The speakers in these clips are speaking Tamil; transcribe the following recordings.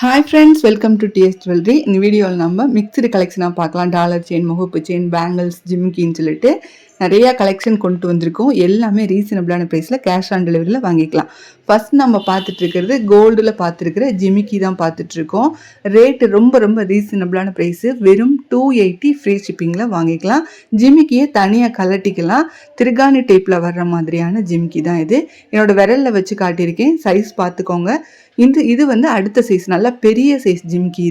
Hi friends, welcome to TS jewellery. இந்த வீடியோவில் நம்ம மிக்சடு கலெக்ஷனாக பார்க்கலாம். டாலர் செயின், முகப்பு செயின், பேங்கிள்ஸ், ஜிம்கின்னு சொல்லிட்டு நிறையா கலெக்ஷன் கொண்டு வந்திருக்கோம். எல்லாமே ரீசனபிளான ப்ரைஸில் கேஷ் ஆன் டெலிவரியில் வாங்கிக்கலாம். ஃபஸ்ட் நம்ம பார்த்துட்டு இருக்கிறது கோல்டில் பார்த்துருக்கிற ஜிமிக்கி தான் பார்த்துட்ருக்கோம். ரேட்டு ரொம்ப ரொம்ப ரீசனபிளான ப்ரைஸு, வெறும் 280 ஃப்ரீ ஷிப்பிங்கில் வாங்கிக்கலாம். ஜிமிக்கியை தனியாக கலட்டிக்கலாம். திருகாணி டைப்பில் வர்ற மாதிரியான ஜிமிக்கி தான் இது. என்னோடய விரலில் வச்சு காட்டியிருக்கேன், சைஸ் பார்த்துக்கோங்க. இது வந்து அடுத்த சைஸ், நல்லா பெரிய சைஸ் ஜிமிக்கி.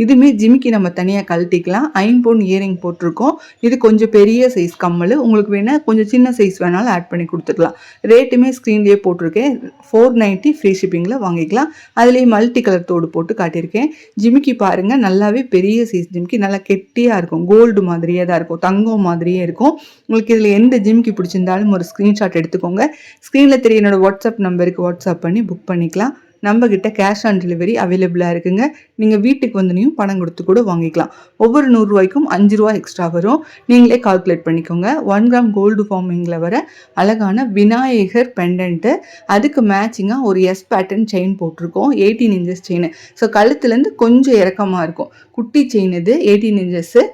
இதுவுமே ஜிமிக்கி நம்ம தனியாக கழட்டிக்கலாம். 5 பவுன் இயரிங் போட்டிருக்கோம். இது கொஞ்சம் பெரிய சைஸ் கம்மல். உங்களுக்கு வேணால் கொஞ்சம் சின்ன சைஸ் வேணாலும் ஆட் பண்ணி கொடுத்துக்கலாம். ரேட்டுமே ஸ்க்ரீன்லேயே போட்டிருக்கேன். 490 ஃப்ரீ ஷிப்பிங்கில் வாங்கிக்கலாம். அதுலேயே மல்டி கலர் தோடு போட்டு காட்டியிருக்கேன். ஜிமிக்கி பாருங்கள், நல்லாவே பெரிய சைஸ் ஜிமிக்கி, நல்லா கெட்டியாக இருக்கும். கோல்டு மாதிரியே தான் இருக்கும், தங்கம் மாதிரியே இருக்கும். உங்களுக்கு இதில் எந்த ஜிமிக்கி பிடிச்சிருந்தாலும் ஒரு ஸ்க்ரீன்ஷாட் எடுத்துக்கோங்க. ஸ்க்ரீனில் தெரிய என்னோடய வாட்ஸ்அப் நம்பருக்கு வாட்ஸ்அப் பண்ணி புக் பண்ணிக்கலாம். நம்மக்கிட்ட கேஷ் ஆன் டெலிவரி அவைலபிளாக இருக்குங்க. நீங்கள் வீட்டுக்கு வந்துனையும் பணம் கொடுத்து கூட வாங்கிக்கலாம். ஒவ்வொரு 100 ரூபாய்க்கும் 5 ரூபா எக்ஸ்ட்ரா வரும். நீங்களே கால்குலேட் பண்ணிக்கோங்க. 1 கிராம் கோல்டு ஃபார்மிங்கில் வர அழகான விநாயகர் பெண்டன்ட்டு, அதுக்கு மேட்சிங்காக ஒரு எஸ் பேட்டர்ன் செயின் போட்டிருக்கோம். 18 இன்ச்சஸ் செயின். ஸோ கழுத்துலேருந்து கொஞ்சம் இறக்கமாக இருக்கும். குட்டி செயின் இது, 18 இன்ச்சஸ்ஸு.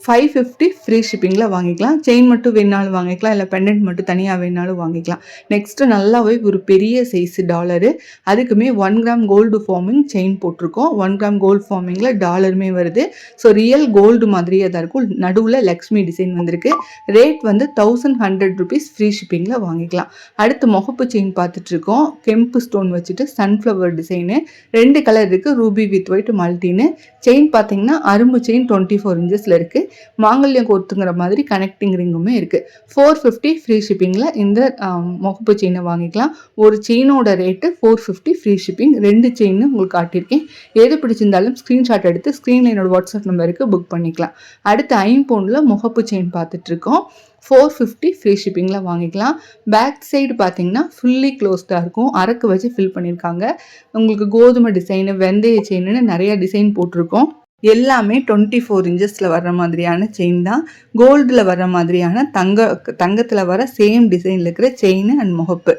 550 ஃப்ரீ ஷிப்பிங்கில் வாங்கிக்கலாம். செயின் மட்டும் வேணாலும் வாங்கிக்கலாம், இல்லை பெண்டன்ட் மட்டும் தனியாக வேணாலும் வாங்கிக்கலாம். நெக்ஸ்ட்டு நல்லாவே ஒரு பெரிய சைஸு டாலரு, அதுக்குமே 1 கிராம் கோல்டு ஃபார்மிங் செயின் போட்டிருக்கோம். 1 கிராம் கோல்டு ஃபார்மிங்கில் டாலருமே வருது. ஸோ ரியல் கோல்டு மாதிரியே தான் இருக்கும். நடுவில் லக்ஷ்மி டிசைன் வந்திருக்கு. ரேட் வந்து 1100 ருபீஸ் ஃப்ரீ ஷிப்பிங்கில் வாங்கிக்கலாம். அடுத்து முகப்பு செயின் பார்த்துட்ருக்கோம். கெம்பு ஸ்டோன் வச்சுட்டு சன்ஃப்ளவர் டிசைனு, 2 கலர் இருக்குது, ரூபி வித் ஒயிட் மல்டின்னு. செயின் பார்த்தீங்கன்னா அரும்பு செயின் 24 இன்ச்சஸில் இருக்குது. மாங்கல்யம் கோர்த்துங்கிற மாதிரி கனெக்டிங் ரிங்குமே இருக்குது. 450 ஃப்ரீ ஷிப்பிங்கில் இந்த முகப்பு செயினை வாங்கிக்கலாம். ஒரு செயினோட ரேட்டு 450 ஃப்ரீ ஷிப்பிங். 2 செயின் உங்களுக்கு காட்டியிருக்கேன். எது பிடிச்சிருந்தாலும் ஸ்க்ரீன்ஷாட் எடுத்து ஸ்க்ரீனில் என்னோடய வாட்ஸ்அப் நம்பருக்கு புக் பண்ணிக்கலாம். அடுத்து 5 பவுனில் முகப்பு செயின் பார்த்துட்ருக்கோம். 450 ஃப்ரீ ஷிப்பிங்கில் வாங்கிக்கலாம். பேக் சைடு பார்த்தீங்கன்னா ஃபுல்லி க்ளோஸ்டாக இருக்கும். அரக்கு வச்சு ஃபில் பண்ணியிருக்காங்க. உங்களுக்கு கோதுமை டிசைனு, வெந்தய செயின்னு நிறையா டிசைன் போட்டிருக்கோம். எல்லாமே 24 இன்ச்சஸில் வர்ற மாதிரியான செயின் தான். கோல்டில் வர்ற மாதிரியான தங்கத்தில் வர சேம் டிசைனில் இருக்கிற செயின் அண்ட் முகப்பு.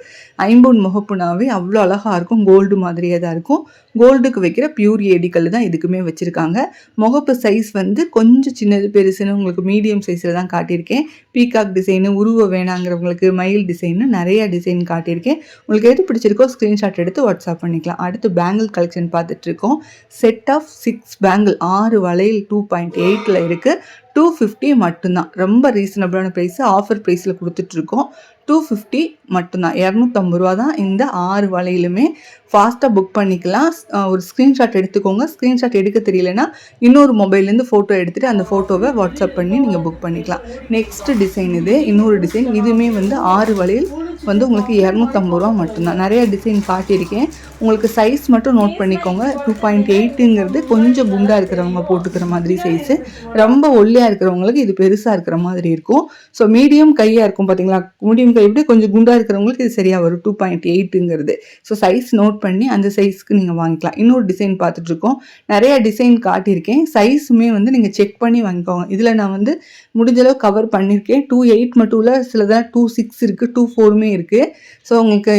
5 பவுன் முகப்புனாவே அவ்வளோ அழகாக இருக்கும். கோல்டு மாதிரியே தான் இருக்கும். கோல்டுக்கு வைக்கிற பியூர் ஏடிக்கல் தான் இதுக்குமே வச்சுருக்காங்க. முகப்பு சைஸ் வந்து கொஞ்சம் சின்னது பெருசுன்னு உங்களுக்கு மீடியம் சைஸில் தான் காட்டியிருக்கேன். பீகாக் டிசைனு, உருவ வேணாங்கிறவங்களுக்கு மயில் டிசைன்னு நிறையா டிசைன் காட்டியிருக்கேன். உங்களுக்கு எது பிடிச்சிருக்கோ ஸ்க்ரீன்ஷாட் எடுத்து வாட்ஸ்அப் பண்ணிக்கலாம். அடுத்து பேங்கிள் கலெக்ஷன் பார்த்துட்ருக்கோம். செட் ஆஃப் 6 பேங்கிள், 6 வளையல் 2.8ல் இருக்குது. 250 மட்டும்தான். ரொம்ப ரீசனபிளான ப்ரைஸு, ஆஃபர் ப்ரைஸில் கொடுத்துட்ருக்கோம். 250 மட்டும்தான். 250 ரூபா தான் இந்த 6 வளையலுமே. ஃபாஸ்ட்டாக புக் பண்ணிக்கலாம். ஒரு ஸ்க்ரீன்ஷாட் எடுத்துக்கோங்க. ஸ்க்ரீன்ஷாட் எடுக்க தெரியலனா இன்னொரு மொபைல்லேருந்து ஃபோட்டோ எடுத்துகிட்டு அந்த ஃபோட்டோவை வாட்ஸ்அப் பண்ணி நீங்கள் புக் பண்ணிக்கலாம். நெக்ஸ்ட் டிசைன் இது, இன்னொரு டிசைன். இதுவுமே வந்து 6 வளையல் வந்து உங்களுக்கு 250 ரூபா மட்டும்தான். நிறைய டிசைன் காட்டியிருக்கேன். உங்களுக்கு சைஸ் மட்டும் நோட் பண்ணிக்கோங்க. 2.8ங்கிறது கொஞ்சம் குண்டாக இருக்கிறவங்க போட்டுக்கிற மாதிரி சைஸு. ரொம்ப ஒல்லியாக இருக்கிறவங்களுக்கு இது பெருசாக இருக்கிற மாதிரி இருக்கும். ஸோ மீடியம் கையாக இருக்கும் பார்த்தீங்களா, மீடியம் கை விட கொஞ்சம் குண்டாக இருக்கிறவங்களுக்கு இது சரியாக வரும் 2.8ங்கிறது. ஸோ சைஸ் நோட் பண்ணி அந்த சைஸ்க்கு நீங்கள் வாங்கிக்கலாம். இன்னொரு டிசைன் பார்த்துட்ருக்கோம். நிறைய டிசைன் காட்டியிருக்கேன். சைஸுமே வந்து நீங்கள் செக் பண்ணி வாங்கிக்கோங்க. இதில் நான் வந்து முடிஞ்சளவு கவர் பண்ணியிருக்கேன். 2.8 மட்டும் இல்லை, சிலதான் 2.6 இருக்குது, 2.4மே இருக்குது. ஸோ உங்களுக்கு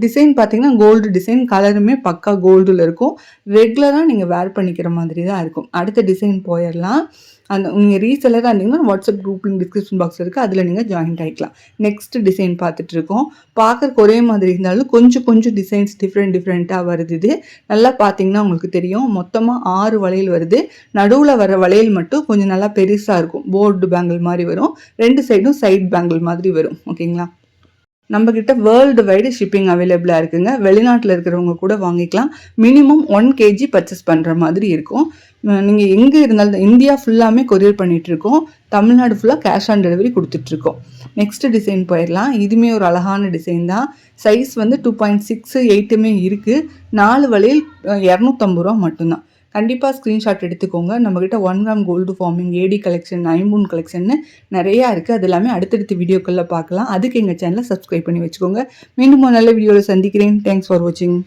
டிசைன் பார்த்தீங்கன்னா கோல்டு டிசைன், கலருமே பக்கா கோல்டில் இருக்கும். ரெகுலராக நீங்கள் வேர் பண்ணிக்கிற மாதிரி தான் இருக்கும். அடுத்த டிசைன் போயிடலாம். அந்த நீங்கள் ரீசெல்லராக இருந்தீங்கன்னா வாட்ஸ்அப் குரூப் டிஸ்கிரிப்ஷன் பாக்ஸில் இருக்குது, அதில் நீங்கள் ஜாயின் ஆகிக்கலாம். நெக்ஸ்ட் டிசைன் பார்த்துட்ருக்கோம். பார்க்குறக்கு ஒரே மாதிரி இருந்தாலும் கொஞ்சம் டிசைன்ஸ் டிஃப்ரெண்ட்டாக வருது. இது நல்லா பார்த்தீங்கன்னா உங்களுக்கு தெரியும். மொத்தமாக 6 வளையல் வருது. நடுவில் வர வளையல் மட்டும் கொஞ்சம் நல்லா பெருசாக இருக்கும். போர்டு பேங்கிள் மாதிரி வரும். 2 சைடும் சைட் பேங்கிள் மாதிரி வரும். ஓகேங்களா. நம்மக்கிட்ட வேர்ல்டு வைடு ஷிப்பிங் அவைலபிளாக இருக்குங்க. வெளிநாட்டில் இருக்கிறவங்க கூட வாங்கிக்கலாம். மினிமம் 1 kg பர்ச்சேஸ் பண்ணுற மாதிரி இருக்கும். நீங்கள் எங்கே இருந்தாலும் இந்தியா ஃபுல்லாமே கொரியர் பண்ணிகிட்ருக்கோம். தமிழ்நாடு ஃபுல்லாக கேஷ் ஆன் டெலிவரி கொடுத்துட்ருக்கோம். நெக்ஸ்ட் டிசைன் போயிடலாம். இதுவுமே ஒரு அழகான டிசைன் தான். சைஸ் வந்து 2.6, 8மே இருக்குது. 4 வளையல் 250 ரூபா மட்டும்தான். கண்டிப்பாக ஸ்க்ரீன்ஷாட் எடுத்துக்கோங்க. நம்மக்கிட்ட 1 கிராம் கோல்டு ஃபார்மிங், ஏடி கலெக்ஷன், 5 பவுன் கலெக்ஷன்னு நிறையா இருக்குது. அது எல்லாமே அடுத்தடுத்த வீடியோக்களில் பார்க்கலாம். அதுக்கு எங்கள் சேனலை சப்ஸ்கிரைப் பண்ணி வச்சுக்கோங்க. மீண்டும் ஒரு நல்ல வீடியோவில் சந்திக்கிறேன். தேங்க்ஸ் ஃபார் வாட்சிங்.